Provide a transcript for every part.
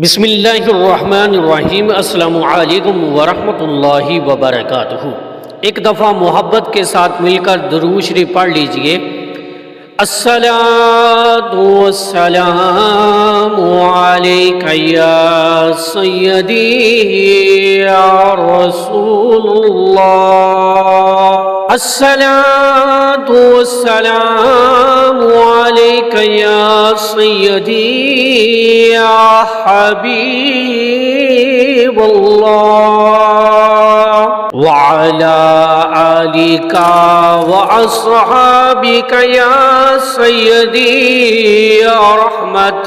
بسم اللہ الرحمن الرحیم۔ السلام علیکم ورحمۃ اللہ وبرکاتہ۔ ایک دفعہ محبت کے ساتھ مل کر درود شریف پڑھ لیجئے۔ الصلاۃ والسلام علیک یا سیدی یا رسول اللہ، الصلاۃ والسلام علیک یا سیدی یا حبیب اللہ، وعلی آلک واصحابک یا سیدی یا رحمت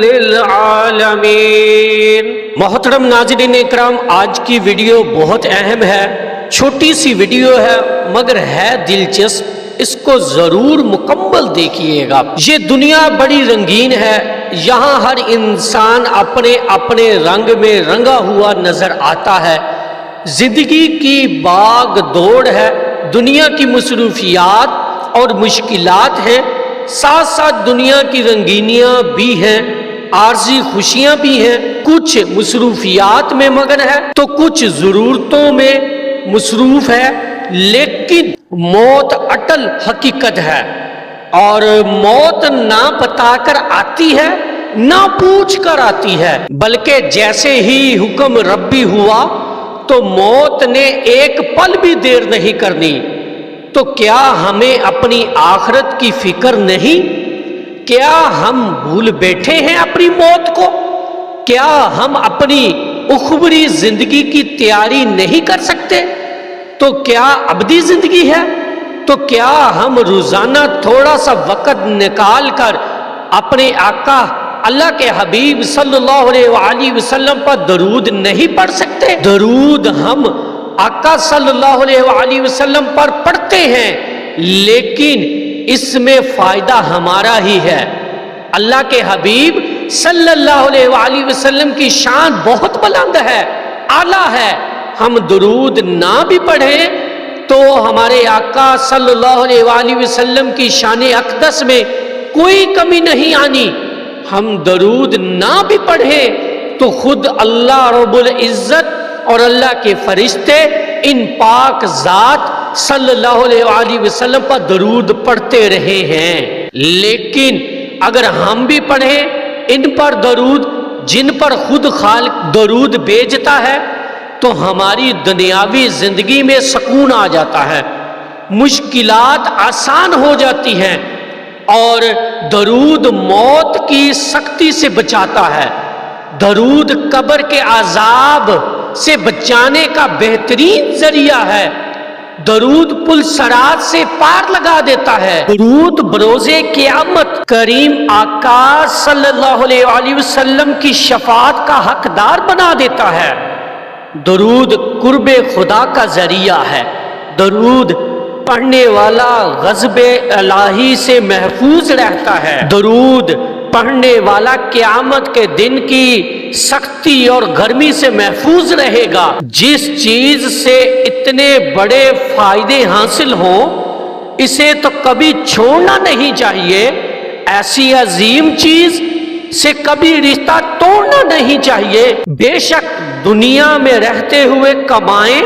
للعالمین۔ محترم ناظرین اکرام، آج کی ویڈیو بہت اہم ہے، چھوٹی سی ویڈیو ہے مگر ہے دلچسپ، اس کو ضرور مکمل دیکھیے گا۔ یہ دنیا بڑی رنگین ہے، یہاں ہر انسان اپنے اپنے رنگ میں رنگا ہوا نظر آتا ہے۔ زندگی کی باغ دوڑ ہے، دنیا کی مصروفیات اور مشکلات ہیں، ساتھ ساتھ دنیا کی رنگینیاں بھی ہیں، عارضی خوشیاں بھی ہیں۔ کچھ مصروفیات میں مگن ہے تو کچھ ضرورتوں میں مصروف ہے، لیکن موت اٹل حقیقت ہے، اور موت نہ بتا کر آتی ہے نہ پوچھ کر آتی ہے، بلکہ جیسے ہی حکم ربی ہوا تو موت نے ایک پل بھی دیر نہیں کرنی۔ تو کیا ہمیں اپنی آخرت کی فکر نہیں؟ کیا ہم بھول بیٹھے ہیں اپنی موت کو؟ کیا ہم اپنی اخروی زندگی کی تیاری نہیں کر سکتے؟ تو کیا ابدی زندگی ہے؟ تو کیا ہم روزانہ تھوڑا سا وقت نکال کر اپنے آقا اللہ کے حبیب صلی اللہ علیہ وآلہ وسلم پر درود نہیں پڑھ سکتے؟ درود ہم آقا صلی اللہ علیہ وآلہ وسلم پر پڑھتے ہیں، لیکن اس میں فائدہ ہمارا ہی ہے۔ اللہ کے حبیب صلی اللہ علیہ وآلہ وسلم کی شان بہت بلند ہے، اعلیٰ ہے۔ ہم درود نہ بھی پڑھیں تو ہمارے آقا صلی اللہ علیہ وآلہ وسلم کی شان اقدس میں کوئی کمی نہیں آنی۔ ہم درود نہ بھی پڑھیں تو خود اللہ رب العزت اور اللہ کے فرشتے ان پاک ذات صلی اللہ علیہ وآلہ وسلم پر درود پڑھتے رہے ہیں۔ لیکن اگر ہم بھی پڑھیں ان پر درود جن پر خود خالق درود بھیجتا ہے تو ہماری دنیاوی زندگی میں سکون آ جاتا ہے، مشکلات آسان ہو جاتی ہیں، اور درود موت کی سختی سے بچاتا ہے۔ درود قبر کے عذاب سے بچانے کا بہترین ذریعہ ہے۔ درود پل صراط سے پار لگا دیتا ہے۔ درود بروز قیامت کریم آقا صلی اللہ علیہ وآلہ وسلم کی شفاعت کا حقدار بنا دیتا ہے۔ درود قرب خدا کا ذریعہ ہے۔ درود پڑھنے والا غضب الہی سے محفوظ رہتا ہے۔ درود پڑھنے والا قیامت کے دن کی سختی اور گرمی سے محفوظ رہے گا۔ جس چیز سے اتنے بڑے فائدے حاصل ہوں اسے تو کبھی چھوڑنا نہیں چاہیے، ایسی عظیم چیز سے کبھی رشتہ توڑنا نہیں چاہیے۔ بے شک دنیا میں رہتے ہوئے کمائیں،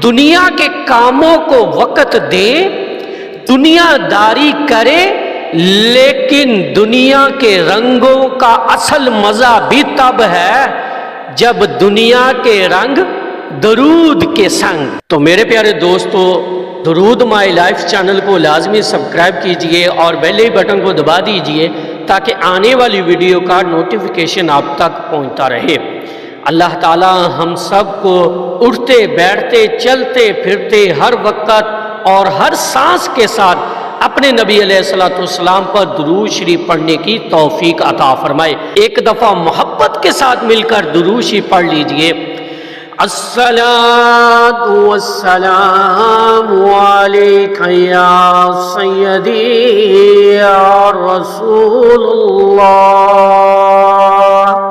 دنیا کے کاموں کو وقت دیں، دنیا داری کریں، لیکن دنیا کے رنگوں کا اصل مزہ بھی تب ہے جب دنیا کے رنگ درود کے سنگ۔ تو میرے پیارے دوستو، درود مائی لائف چینل کو لازمی سبسکرائب کیجئے اور بیل بٹن کو دبا دیجئے تاکہ آنے والی ویڈیو کا نوٹیفیکیشن آپ تک پہنچتا رہے۔ اللہ تعالی ہم سب کو اٹھتے بیٹھتے چلتے پھرتے ہر وقت اور ہر سانس کے ساتھ اپنے نبی علیہ الصلوۃ والسلام پر درود شریف پڑھنے کی توفیق عطا فرمائے۔ ایک دفعہ محبت کے ساتھ مل کر درود شریف پڑھ لیجئے۔ الصلاۃ والسلام علیک یا سیدی یا رسول اللہ،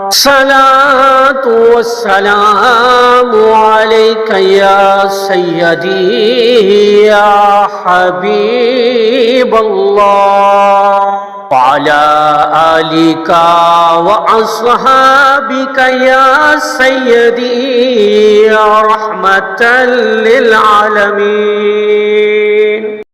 الصلاۃ والسلام علیک یا سیدی یا حبیب اللہ، وعلى آلك وأصحابك يا سيدي يا رحمة للعالمين